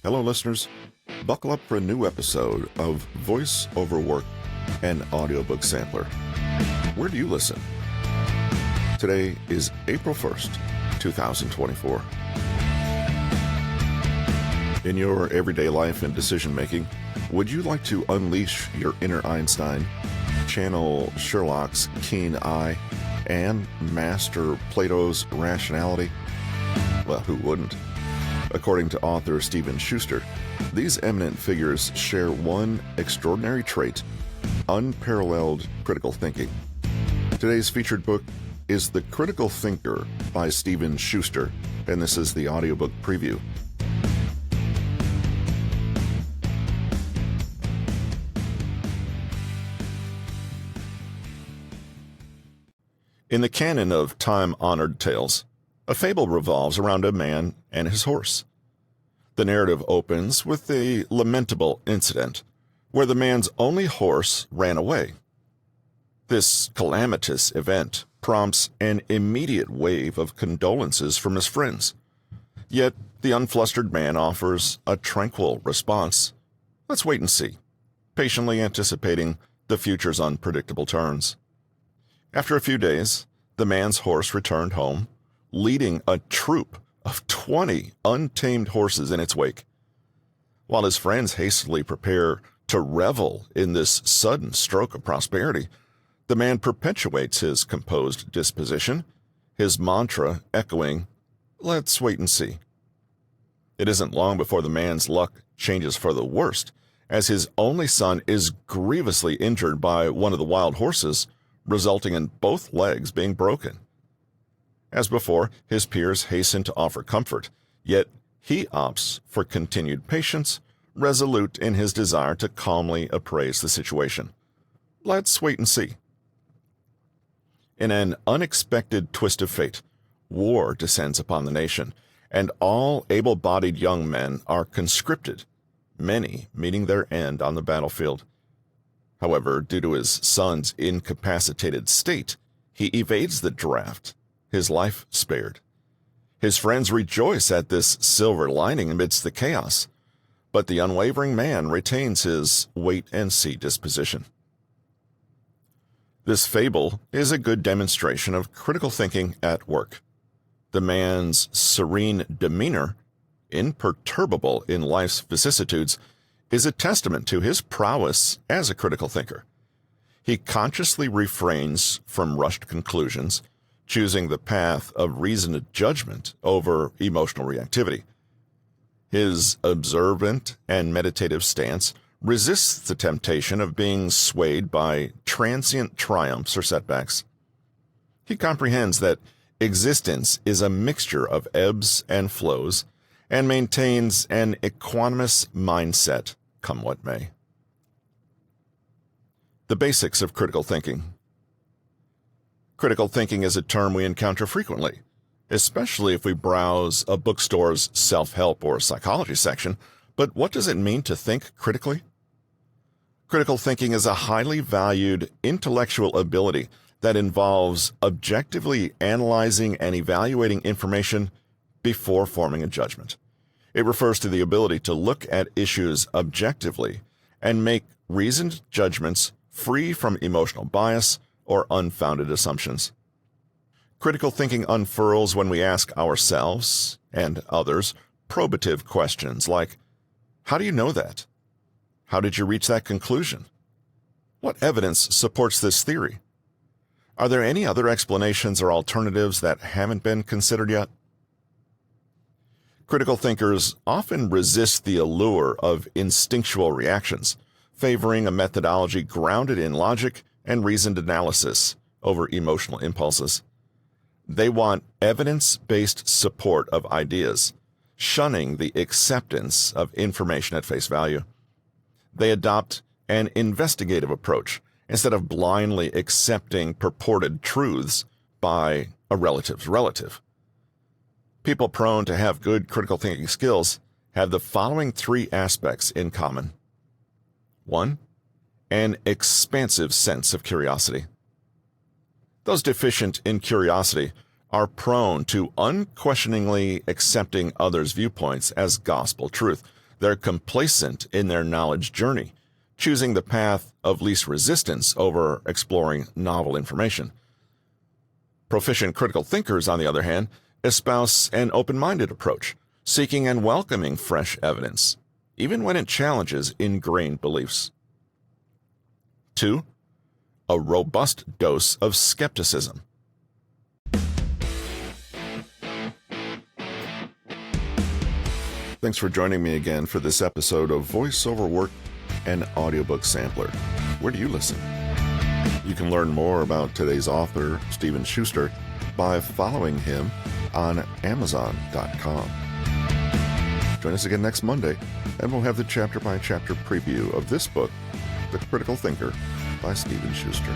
Hello, listeners. Buckle up for a new episode of Voice Over Work, an audiobook sampler. Where do you listen? Today is April 1st, 2024. In your everyday life and decision-making, would you like to unleash your inner Einstein, channel Sherlock's keen eye, and master Plato's rationality? Well, who wouldn't? According to author Steven Schuster, these eminent figures share one extraordinary trait: unparalleled critical thinking. Today's featured book is The Critical Thinker by Steven Schuster, and this is the audiobook preview. In the canon of time-honored tales, a fable revolves around a man and his horse. The narrative opens with a lamentable incident where the man's only horse ran away. This calamitous event prompts an immediate wave of condolences from his friends. Yet the unflustered man offers a tranquil response. Let's wait and see, patiently anticipating the future's unpredictable turns. After a few days, the man's horse returned home, leading a troop of 20 untamed horses in its wake. While his friends hastily prepare to revel in this sudden stroke of prosperity, the man perpetuates his composed disposition, his mantra echoing, "Let's wait and see." It isn't long before the man's luck changes for the worst, as his only son is grievously injured by one of the wild horses, resulting in both legs being broken. As before, his peers hasten to offer comfort, yet he opts for continued patience, resolute in his desire to calmly appraise the situation. Let's wait and see. In an unexpected twist of fate, war descends upon the nation, and all able-bodied young men are conscripted, many meeting their end on the battlefield. However, due to his son's incapacitated state, he evades the draft, his life spared. His friends rejoice at this silver lining amidst the chaos, but the unwavering man retains his wait-and-see disposition. This fable is a good demonstration of critical thinking at work. The man's serene demeanor, imperturbable in life's vicissitudes, is a testament to his prowess as a critical thinker. He consciously refrains from rushed conclusions, choosing the path of reasoned judgment over emotional reactivity. His observant and meditative stance resists the temptation of being swayed by transient triumphs or setbacks. He comprehends that existence is a mixture of ebbs and flows, and maintains an equanimous mindset, come what may. The basics of critical thinking. Critical thinking is a term we encounter frequently, especially if we browse a bookstore's self-help or psychology section. But what does it mean to think critically? Critical thinking is a highly valued intellectual ability that involves objectively analyzing and evaluating information before forming a judgment. It refers to the ability to look at issues objectively and make reasoned judgments free from emotional bias or unfounded assumptions. Critical thinking unfurls when we ask ourselves and others probative questions like, how do you know that? How did you reach that conclusion? What evidence supports this theory? Are there any other explanations or alternatives that haven't been considered yet? Critical thinkers often resist the allure of instinctual reactions, favoring a methodology grounded in logic and reasoned analysis over emotional impulses. They want evidence-based support of ideas, shunning the acceptance of information at face value. They adopt an investigative approach instead of blindly accepting purported truths by a relative's relative. People prone to have good critical thinking skills have the following three aspects in common. 1. An expansive sense of curiosity. Those deficient in curiosity are prone to unquestioningly accepting others' viewpoints as gospel truth. They're complacent in their knowledge journey, choosing the path of least resistance over exploring novel information. Proficient critical thinkers, on the other hand, espouse an open-minded approach, seeking and welcoming fresh evidence, even when it challenges ingrained beliefs. 2. A robust dose of skepticism. Thanks for joining me again for this episode of Voiceover Work and Audiobook Sampler. Where do you listen? You can learn more about today's author, Steven Schuster, by following him on Amazon.com. Join us again next Monday, and we'll have the chapter-by-chapter preview of this book, The Critical Thinker, by Steven Schuster.